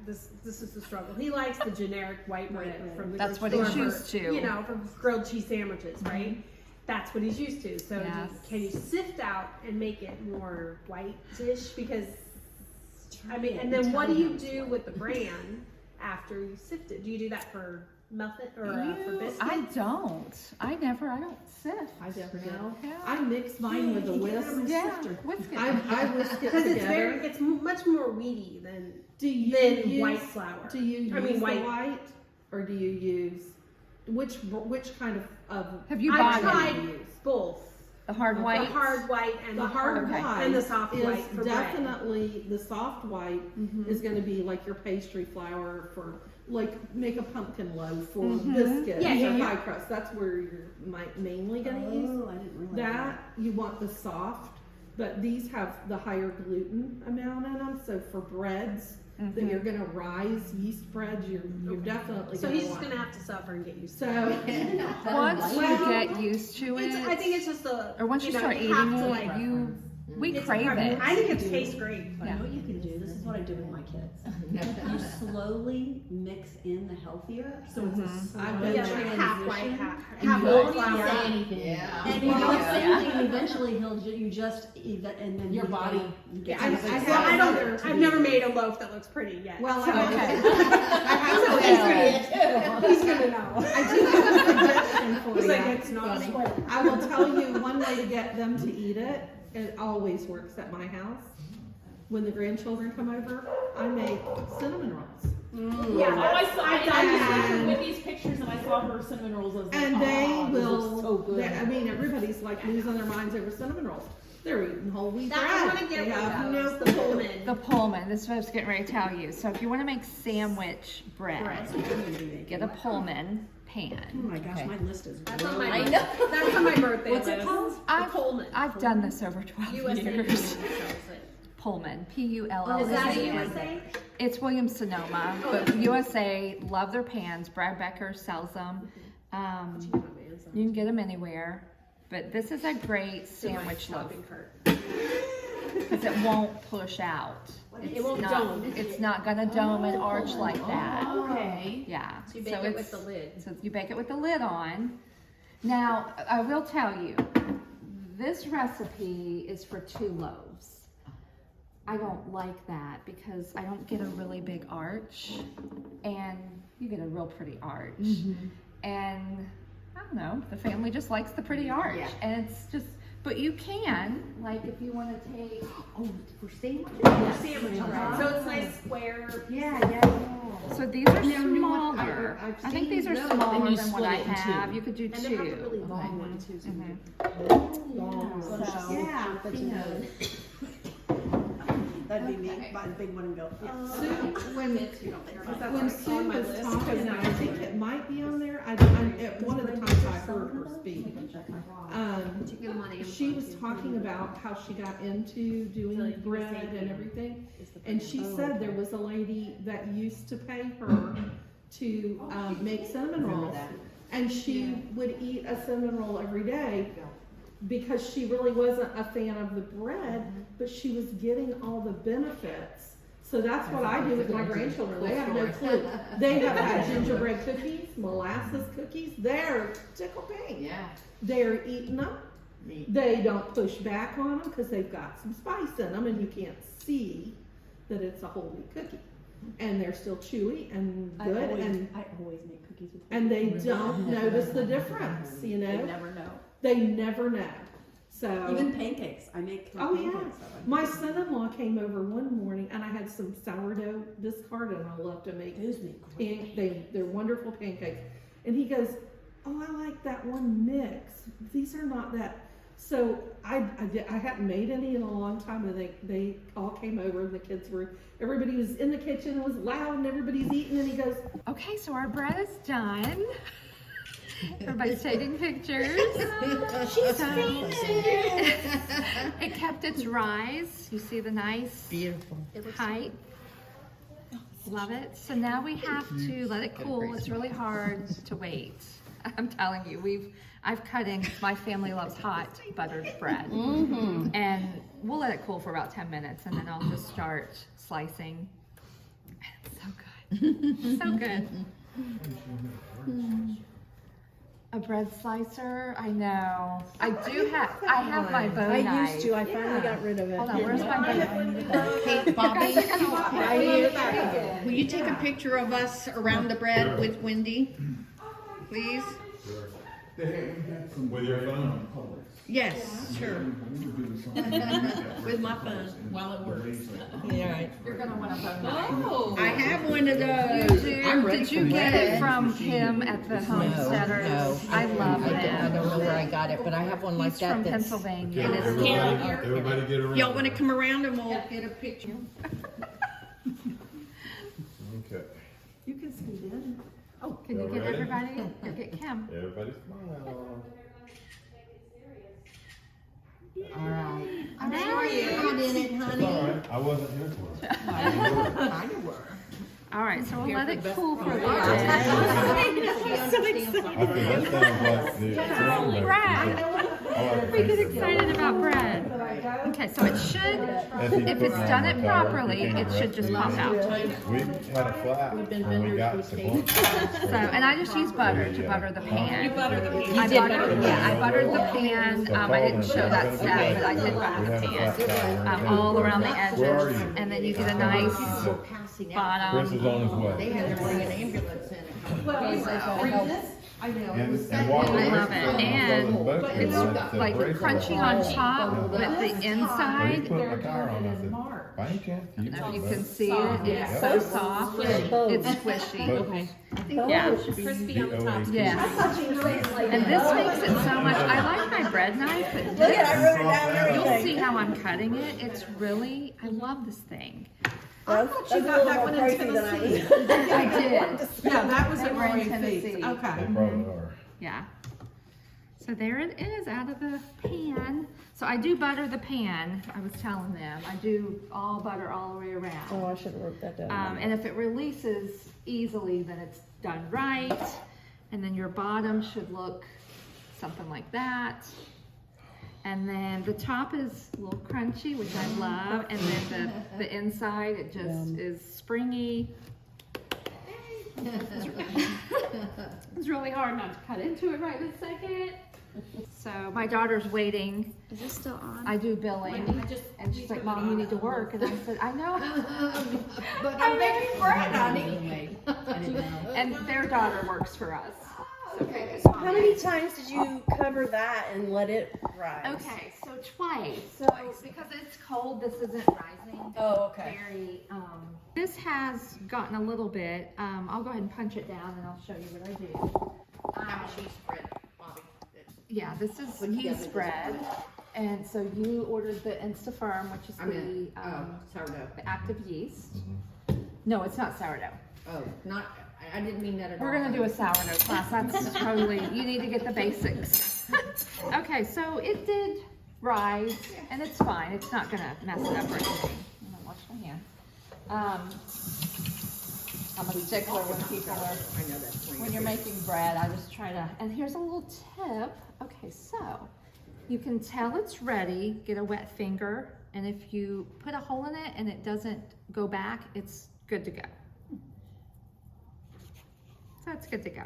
this is the struggle. He likes the generic white bread from the That's grocery what he's store used for, to. You know, for grilled cheese sandwiches, right? That's what he's used to. So Yes. can you sift out and make it more white-ish? Because I mean, and then what do you do with the bran after you sift it? Do you do that for muffin or for biscuits? I don't. I don't sift. I never do. No. I mix mine with a whisk. Yeah, whisk it. I whisk it Because it's together. it's much more weedy than Use, white flour. Do you use I mean, the white. white, or do you use, which kind of Have you I've bought tried do you use? both. the hard The white? The hard white and The hard Okay. white and the soft is white for bread. definitely, the soft white is gonna be like your pastry flour for, like, make a pumpkin loaf or biscuits Yeah, yeah, or yeah. pie crust. That's where you're mainly gonna use Oh, I didn't realize that. You want the soft, but these have the higher gluten amount in them, so for breads that you're gonna rise, yeast breads, you're definitely So gonna he's just want. gonna have to suffer and get used to So, Once you Well, get used to it. it, I think it's just or once you start have eating to, it, like, we it's a crave preference. it. I think it tastes great. But you know what you can do? This is what I do with my kids. You slowly mix in the healthier, so it's a slow I've been Yeah, there. like half white, transition. half And half you whole don't need to flour. say anything. Yeah. And you know, and eventually you just even, and then Your you body. you get I- some I sense. have I another- don't. I've never made a loaf that looks pretty yet. well, so I have he's gonna know. I do have a suggestion for He's you. like, it's not a square. I will tell you one way to get them to eat it. It always works at my house. When the grandchildren come over, I make cinnamon rolls. Yeah, Oh, I saw. I've I done was that. with these pictures, and I saw her cinnamon rolls. I was like, And they oh, those will, look so good. I mean, everybody's like losing their minds over cinnamon rolls. They're eating whole wheat That bread. I want to get They have one of no those. The clue. Pullman. The Pullman, this is what I was getting ready to tell you. So if you want to make sandwich bread, get a Pullman Oh pan. my gosh, my list is That's on growing. my. I know. That's on my birthday What's list. it called? The Pullman. I've done this over 12 USA years. sells it. Pullman, Is P-U-L-L-M-A-N. that a USA? It's Williams-Sonoma, but USA love their pans. Brad Becker sells them. You can get them anywhere, but this is a great sandwich loaf Shopping cart. because it won't push out. It won't not, dome. It's not gonna dome and arch like that. Okay. Yeah. So you bake it with the lid. So you bake it with the lid on. Now, I will tell you, this recipe is for 2 loaves. I don't like that because I don't get a really big arch, and you get a real pretty arch. And I don't know, the family just likes the pretty arch. Yeah. And it's just, but you can, like if you want to take, Oh, for sandwiches? Sandwich bread. So it's nice square. Yeah. so these are Now, new one, smaller. I've I think seen these are those, smaller and you than what split I it in two. have. You could do And they have the 2. really long one too. So Mhm. Long. So, Yeah, but you you know. know, That'd be me, buy the big one and go. Yeah. Sue, when That's Sue on my was list. talking, and I think it might be on there, at one of the times I heard her speak. She was talking about how she got into doing bread and everything. And she said there was a lady that used to pay her to make cinnamon rolls. And she would eat a cinnamon roll every day because she really wasn't a fan of the bread, but she was getting all the benefits. So that's what I do with my grandchildren. They have no clue. They have had gingerbread cookies, molasses cookies. They're tickle pink. Yeah. They're eating them. They don't push back on them because they've got some spice in them, and you can't see that it's a whole wheat cookie. And they're still chewy and good, I always make cookies with and they don't notice the difference. You know, They never know. they never know. So Even pancakes. I make Oh, yeah. pancakes. my son-in-law came over one morning, and I had some sourdough discarded, and I love to make Those make great. they're wonderful pancakes. And he goes, "Oh, I like that one mix. These are not that." So I hadn't made any in a long time, and they all came over, and the kids were, everybody was in the kitchen, it was loud, and everybody's eating, and he goes, Okay, so our bread is done. Everybody's taking pictures. She's It kept its rise. You see the nice beautiful. height. Love it. So now we have to let it cool. It's really hard to wait. I'm telling you, I've cut in, my family loves hot buttered bread. And we'll let it cool for about 10 minutes, and then I'll just start slicing. It's so good. So good. A bread slicer, I know. I have my bow knife. I used to. I finally got rid of it. Hold on, where's my bow knife? Hey, Bobby, Right will you take a picture of us around the bread with Wendy, please? With your phone? Yes, sure. With my phone. While it works. Yeah, right. You're gonna want a bow knife. Oh. I have one of those. I'm ready Did you for get that. it from him at the Homesteaders? No, I love I them. don't know where I got it, but I have one like He's that. from that's- Pennsylvania. Okay, And it's everybody get around. Y'all want to come around and we'll get a picture? Okay. "You can scoot in." Can you Y'all get ready? everybody? Go get Kim. Everybody smile. All right. I'm sure you. Not in it, It's honey. all right. I wasn't here for it. Kind of were. All right, so we'll Here let for it the cool best for a part. little bit. I feel that sounds like the ceremony. Bread. We get excited about bread. Okay, so it should, if it's done it properly, it should just pop out. We had a flat when we got to Blunt. So, and I just use butter to butter the pan. You butter the pan. I buttered the pan. I didn't show that step, but I did butter the pan. All around the edges, and then you get a nice Chris is bottom. on his way. They had to bring an ambulance in it. And walk I away love it. from And the boat it's ride to like brace crunchy it. on top, but the When he inside, put my car on, I said, by any chance, do you if got you boat? can see it, it's so soft. It's squishy. Boat. Yeah. Crispy on the top. Yeah. And this makes it so much, I like my bread knife, but this, you'll see how I'm cutting it. It's really, I love this thing. I thought you got that one in Tennessee. I did. Yeah, that was They at were in Roaring Tennessee. Feast. They Okay. probably are. Yeah. So there it is out of the pan. So I do butter the pan. I was telling them. I do all butter all the way around. Oh, I should have wrote that down. And if it releases easily, then it's done right. And then your bottom should look something like that. And then the top is a little crunchy, which I love. And then the inside, it just is springy. It's really hard not to cut into it right this second. So my daughter's waiting. Is this still on? I do billing. And she's like, Mom, you need to work. And I said, I know. But I'm making bread, honey. And their daughter works for us. How many times did you cover that and let it rise? Okay, so twice. So because it's cold, this isn't rising. Oh, okay. Very, this has gotten a little bit, I'll go ahead and punch it down and I'll show you what I do. How much yeast bread, Bobby? Yeah, this is yeast bread. And so you ordered the InstaFirm, which is sourdough. the active yeast. Mhm. No, it's not sourdough. Oh, not, I didn't mean that at all. We're gonna do a sourdough class. That's totally, you need to get the basics. Okay, so it did rise, and it's fine. It's not gonna mess it up or anything. I'm gonna wash my hand. I'm a stickler when people are, I know that's when you're making bread, I just try to, and here's a little tip. Okay, so you can tell it's ready, get a wet finger, and if you put a hole in it and it doesn't go back, it's good to go. So it's good to go.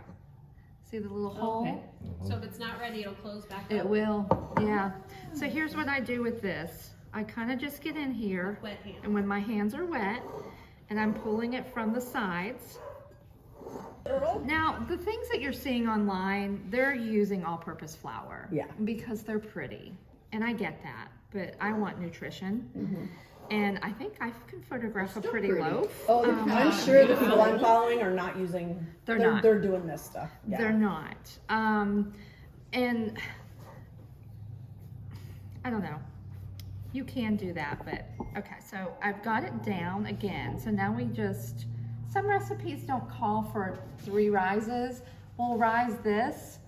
See the little hole? So if it's not ready, it'll close back up. It will, yeah. So here's what I do with this. I kind of just get in here, Wet hand. and when my hands are wet, and I'm pulling it from the sides. Now, the things that you're seeing online, they're using all-purpose flour. Yeah. Because they're pretty, and I get that, but I want nutrition. And I think I can photograph a pretty loaf. Oh, I'm sure the people I'm following are not using. They're not. They're doing this stuff. Yeah. They're not. And I don't know. You can do that, but okay. So I've got it down again. So now we just, some recipes don't call for 3 rises. We'll rise this,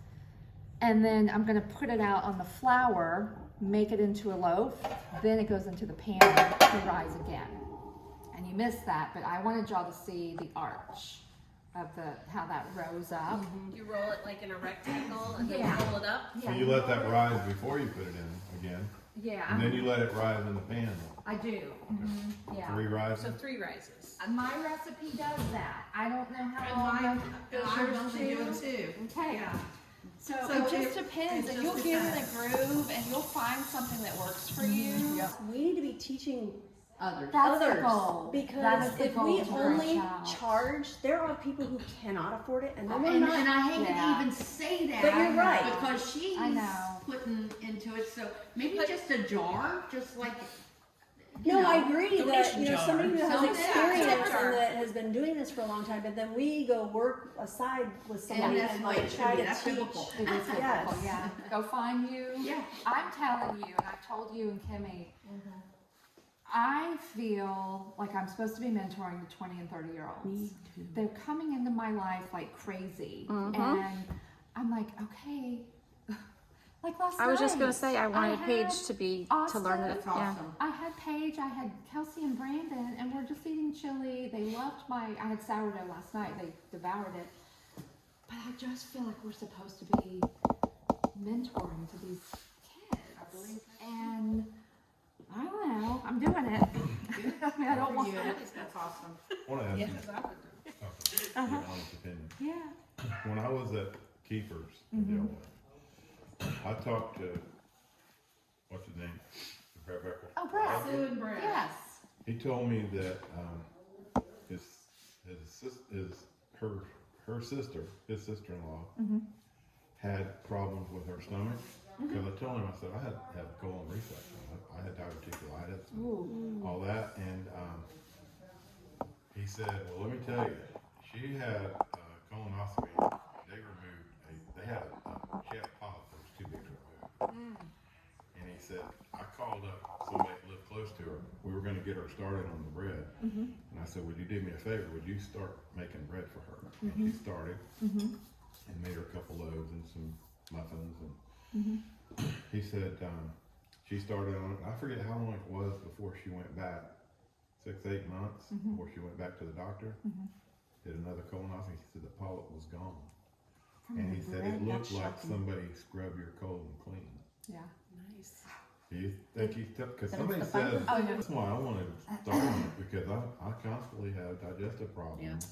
and then I'm gonna put it out on the flour, make it into a loaf, then it goes into the pan to rise again. And you missed that, but I wanted y'all to see the arch of how that rose up. You roll it like in a rectangle and then Yeah. roll it up. So you let that rise before you put it in again, Yeah, and then you let it rise in the pan. I do. Yeah. 3 rises. So 3 rises. My recipe does that. I don't know how And long mine, I've I usually do it too. Okay. Yeah. So So it just it- depends, it and just you'll get in a depends. groove, and you'll find something that works for you. We need to be teaching Others. That's others the goal. That because is the if goal we to branch only out. charge, there are people who cannot afford it, and then we're And not. I hate Yeah. to even say that. But you're right. Because she's I know. putting into it, so maybe just a jar, just like, No, I agree that donation somebody who has Something. experience Yeah. and that has been doing this for a long time, but then we go work aside with somebody that's and like like try to that's teach. biblical. It is biblical, Yes. yeah. Go find you. Yeah. I'm telling you, and I've told you and Kimmy, I feel like I'm supposed to be mentoring the 20 and 30-year-olds. They're coming into my life like crazy. And I'm like, okay. Like last night. I was just gonna say I wanted had Paige to learn it. Austin. Yeah. I had Paige, I had Kelsey and Brandon, and we're just eating chili. They loved I had sourdough last night. They devoured it. But I just feel like we're supposed to be mentoring to these kids. And I don't know. I'm doing it. I mean, I don't want to. That's awesome. I want to ask you your honest opinion. Yeah. When I was at Keeper's in Delaware, I talked to, what's his name? Brett Becker. Oh, Brad. Sue and Brad. Yes. He told me that her sister-in-law, had problems with her stomach. Because I told him, I said I had colon reflux. I had diverticulitis, and all that, and he said, "Well, let me tell you, she had colonoscopy. They removed she had a polyp that was too big to remove." And he said, I called up somebody that lived close to her. We were going to get her started on the bread. And I said, would you do me a favor? Would you start making bread for her? And she started and made her a couple loaves and some muffins. And he said, she started on it. I forget how long it was before she went back, 6-8 months before she went back to the doctor. Did another colonoscopy. He said the polyp was gone. And he said it looked like somebody scrubbed your colon clean. Yeah. Do you think he's because somebody says that's why I wanted to start on it because I constantly have digestive problems.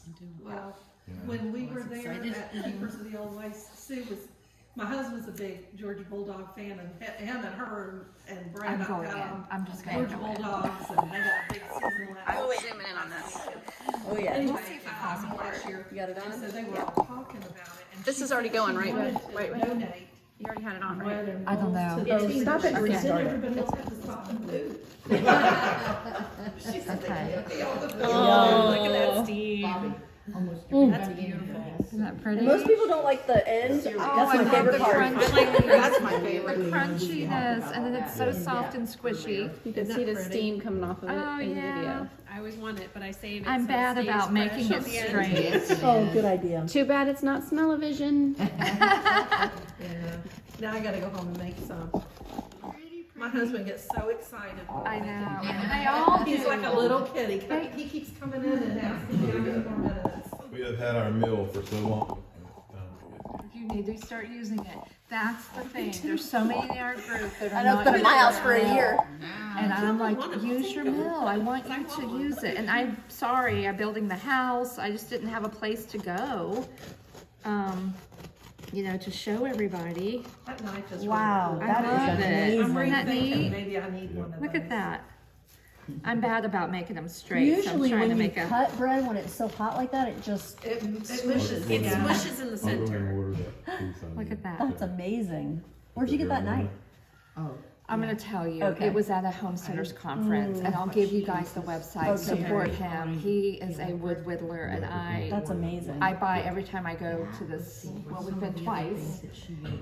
Well, You know? when we were there at Keepers of the Old Waste, my husband's a big Georgia Bulldog fan, and him and her and Brad I'm going got in. on I'm just going Georgia to go in. Bulldogs, and they got a big season last I will zoom in on this. Oh yeah. Anyway, see if it falls apart. last year, You got it on? and so they were talking about it. And This she is already said going, she right? wanted to Wait. donate You already had it on, right? bread and I don't rolls know. to Oh, the team. stop it. She Get said started. everybody else had to stop and move. She said they Okay. can't be on the food. Oh, look at that, Steve. Bobby, almost. That's beautiful. Isn't that pretty? Most people don't like the end. That's I my love favorite the part. crunch. That's my favorite. Really, crunchiness, and then it's so Yeah. soft and squishy. You can Isn't see that the pretty? steam coming off of it Oh, in the yeah. video. I always want it, but I save it. I'm so bad stays about fresh making at it the end. straight. Oh, good idea. Too bad it's not smell-o-vision. Yeah. Now I gotta go home and make some. My husband gets so excited. I know. They all do. He's like a little kid. He keeps coming in and asking me how many more minutes. We have had our meal for so long. You need to start using it. That's the thing. There's so many in our group that are I know, not it's been in my using house for a it. year. And I'm like, use your mill. I want you to use it. And I'm sorry, I'm building the house. I just didn't have a place to go, you know, to show everybody. That knife is Wow, really I cool. love it. I'm Isn't that rethinking, neat? maybe I need one of those. Look at that. I'm bad about making them straight. so I'm Usually trying to when you make a. cut bread, when it's so hot like that, it just, It smushes. It Yeah. smushes in the I'll go ahead center. and order that piece on Look you. at that. that's amazing. Where'd you get that knife? Oh, I'm gonna tell you, Okay. it was at a Homesteaders conference, and I'll give you guys the website. Okay. Support him. He is a wood whittler, and That's amazing. I buy every time I go to this. Well, we've been twice,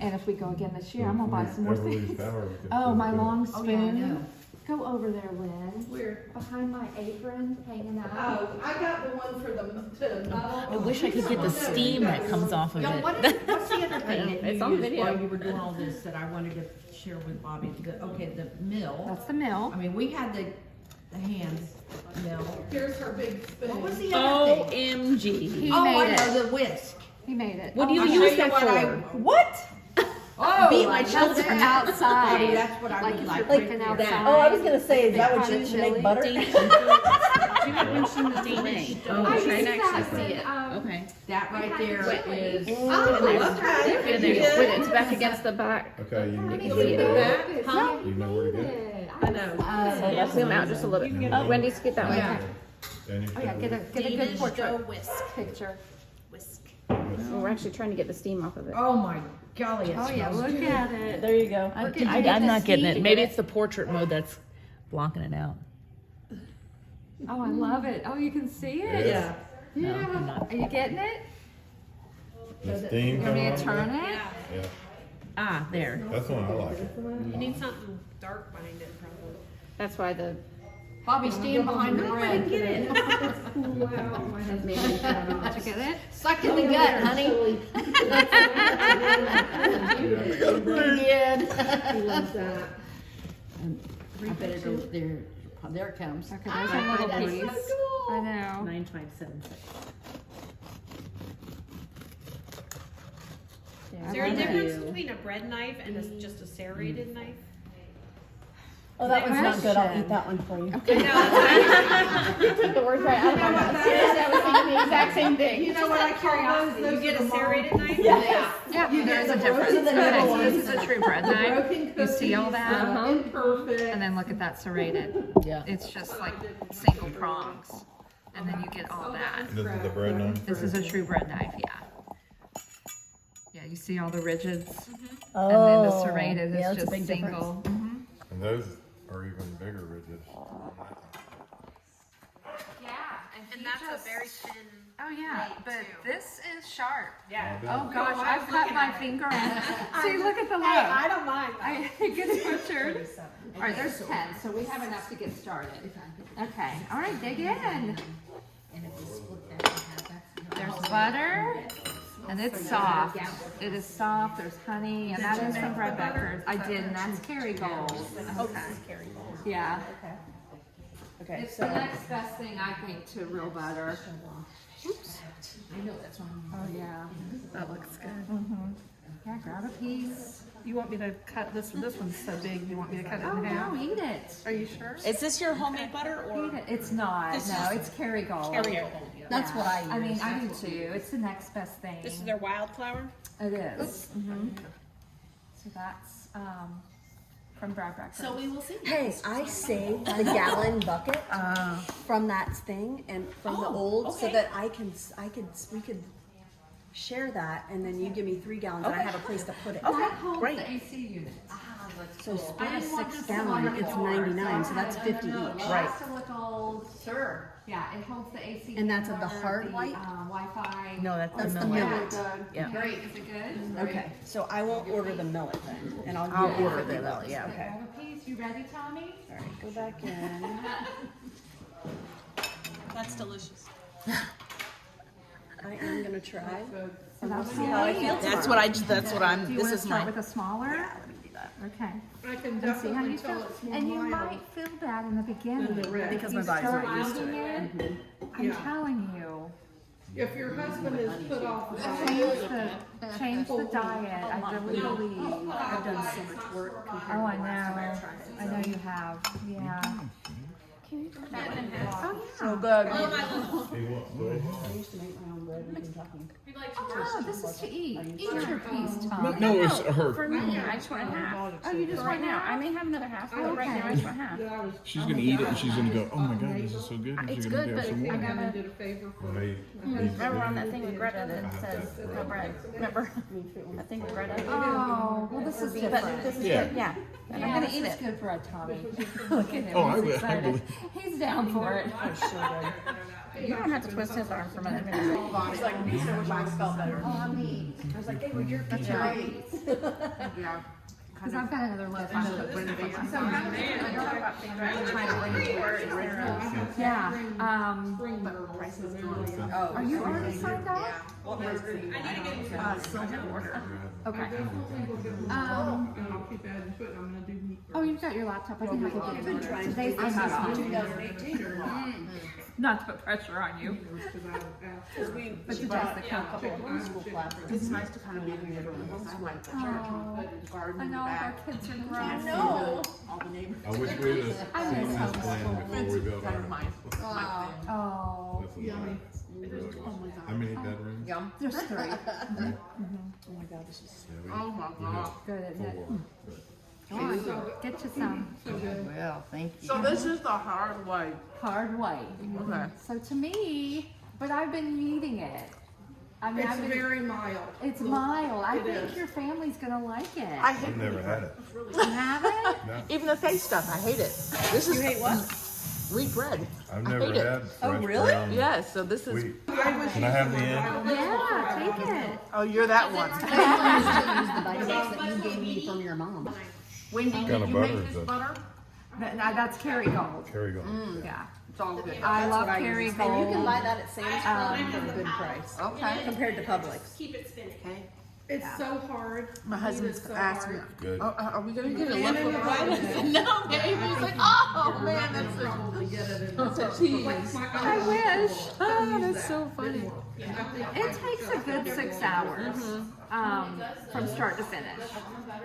and if we go again this year, I'm gonna buy some more Everly's things. Power, we can Oh, put my it long oh yeah, I know. spoon. Go over there, Lynn. Where? Behind my apron, hanging out. Oh, I got the one for the. I wish I could get the steam that comes off of Now, it. what's the other thing that It's you on used video. while you were doing all this that I wanted to share with Bobby? Okay, the mill. That's the mill. I mean, we had the hands mill. Here's her big spoon. What was the other thing? OMG. He Oh, made I know, it. the whisk. He made it. What do you I'll use show that what I- for? What? Oh, Beat my that's children for outside. Bobby, that's what I Like would if like. you're right cooking there. outside. Oh, I was gonna say, is that what Pot you of use to make chili. butter? Do you mention the Danish? I Oh, try used and that actually see when, it. Okay. That right there is. Oh, okay. Yeah, there you go. Wait, it's back against the back. Okay, you Let me know see where to get that. it? Huh? You know where to get it? I know. Let's zoom out just a little bit. Oh, Wendy's, get that one. Yeah. Danish Oh yeah, get a good Danish portrait Whisk. picture. Whisk. We're actually trying to get the steam off of it. Oh my golly, it Oh yeah, smells look good. at it. There you go. I'm not getting it. Maybe it's the portrait mode that's blocking it out. Oh, I love it. Oh, you can see it. Yeah. No, I'm not. Are you getting it? The steam You want me coming to off turn of it? Yeah, Ah, there. that's one I like. You need something dark behind it, probably. That's why the Bobby, stand behind the bread. Get it. has made me feel Did you get it? Suck in the gut, honey. Good. He loves that. I better go there. There it comes. Okay, there's a little piece. I know. 9576. Is there a difference between a bread knife and just a serrated knife? Oh, that one's not good. I'll eat that one for you. No, that's You took the words right out of my mouth. Seriously, I was thinking the exact same thing. You know what I call those? You get a serrated knife? Yes. Yeah, You there's get a the difference. broken Okay, so cookies, this is a true bread the knife. broken You see all cookies, that? imperfect. And then look at that serrated. Yeah. It's just like single prongs. And then you get all that. This is the bread knife? This is a true bread knife, yeah. Yeah, you see all the rigids? Oh. And then the serrated yeah, is that's a just big difference. single. And those are even bigger ridges. Yeah, And that's a very thin. Oh yeah, but this is sharp. Yeah. Oh gosh, I've cut my finger. See, look at the look. I don't mind. It gets butchered. All right, there's 10, so we have enough to get started. Okay, all right, dig in. There's butter, and it's soft. It is soft, there's honey, and that is from Bread Beckers. I did, and that's Kerrygold. Okay. Yeah. Okay, It's the next best thing, I think, to real butter. I know, that's one. Oh, yeah. That looks good. Yeah, grab a piece. You want me to cut this? This one's so big. You want me to cut it Oh, in half? no, eat it. Are you sure? Is this your homemade butter or? Eat it. It's not. No, it's Kerrygold. That's what I use. I mean, I do too. It's the next best thing. This is their wildflower? It is. So that's from Brad Beckers. So we will see. Hey, I saved the gallon bucket from that thing and from the old, so that we could share that, and then you give me 3 gallons, and I have a place to put it. That holds great. the AC units. So split a 6 gallon, it's 99, so that's 50 each. Right. To look old. Sure. Yeah, it holds the AC. And that's of the together, hard white? Wi-Fi. No, that's That's the the millet. millet. Yeah. Great, is it good? Okay, so I won't order the millet then, and I'll I'll order order the the millet, yeah, Okay. okay. Have a piece. You ready, Tommy? All right, go back in. That's delicious. I am gonna try. So that's See how I feel That's tomorrow. what I'm, Do you want to start with a smaller? Yeah, let me do that. Okay. I can And see how definitely you tell feel. it's more And you mild. might feel bad in the beginning. Than the red. Because You my body's start not used to eating it. I'm Yeah. telling you. If your husband is put off by Change the diet. I really believe. I've done so much work compared Oh, to I know. I know you have. Yeah. Oh, So good. He wants to. I used to make my own bread in Kentucky. Oh, this is to eat. Eat your piece, Tom. No, it's her. For me, I just want half. Oh, you just Right want now, now? I may have another half, but right now I just want half. that I was. She's gonna eat it and she's gonna go, oh my god, this is so good. And It's she's gonna good, have but some I more. gotta. Did a favor for When Remember on that thing with Greta that says no bread? Remember that thing with Greta? Oh, well, this is different. This is Yeah. good. Yeah, and I'm Yeah, gonna this eat is it. good for a Tommy. Look at him. Oh, I He's will- I excited. believe- He's down for it. You don't have to twist his arm from it. It's like me, so much I felt better. Oh, I'm neat. I was like, hey, would your That's pizza right. Yeah. Because I've got another loaf. Yeah. Are you already signed off? Okay. and I'll keep adding to it. I'm gonna do meat. Oh, you've got your laptop. I can help you get it. Today's the cutoff. 2018. Not to put pressure on you, but today's the cutoff. It's nice to kind of be in the room. I know our kids are grown. No. I wish we'd have seen this plan before we built our house. Oh, This is nice. How many bedrooms? there's 3. Oh my god, this is Yeah, we have Good, isn't it? 4. But Get you some well, thank you. So this is the hard way. hard white. Okay. So to me, but I've been eating it. I mean, It's I've been, very mild. it's mild. I It think is. your family's gonna like it. I've never had it. You haven't? Even the face stuff, I hate it. This is. You hate what? Wheat bread. I've I never hate it. had Oh, fresh really? brown Yes, so this is. wheat. Can Can I have the end? Yeah, take it. Oh, you're that one. I used to use the Vitamix that you gave me from your mom. Wendy, Kind did of you butter make is this that? butter? That's Kerrygold. Kerrygold. Yeah. It's all good. I love And you can Kerrygold. buy that at Sam's Club for a good price. Okay. Compared to Publix. Keep it spinning. Okay. It's so hard. My Meat husband's is so asked me, hard. Good. are we gonna get a And look in the of Vitamix, No, baby. He's like, oh man, that's so. probably get it in That's a the cheese. I wish. Oh, that's so funny. It takes a good 6 hours from start to finish.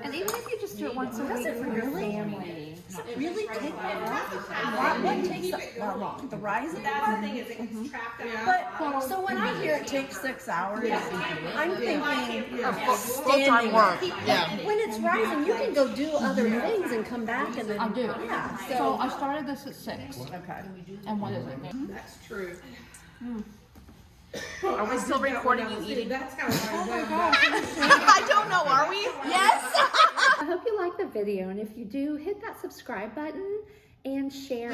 And even if you just do it once a week for your family. Really take what takes the, the rising? That's the thing is it gets trapped out. But, so when I hear it takes 6 hours, I'm thinking of Full-time work. Yeah. When it's rising, you can go do other things and come back and then. I do. Yeah, So so. I started this at 6. Okay. And what is it? That's true. Are we still recording and eating? That's how I went back. I don't know, are we? Yes. I hope you liked the video, and if you do, hit that subscribe button and share.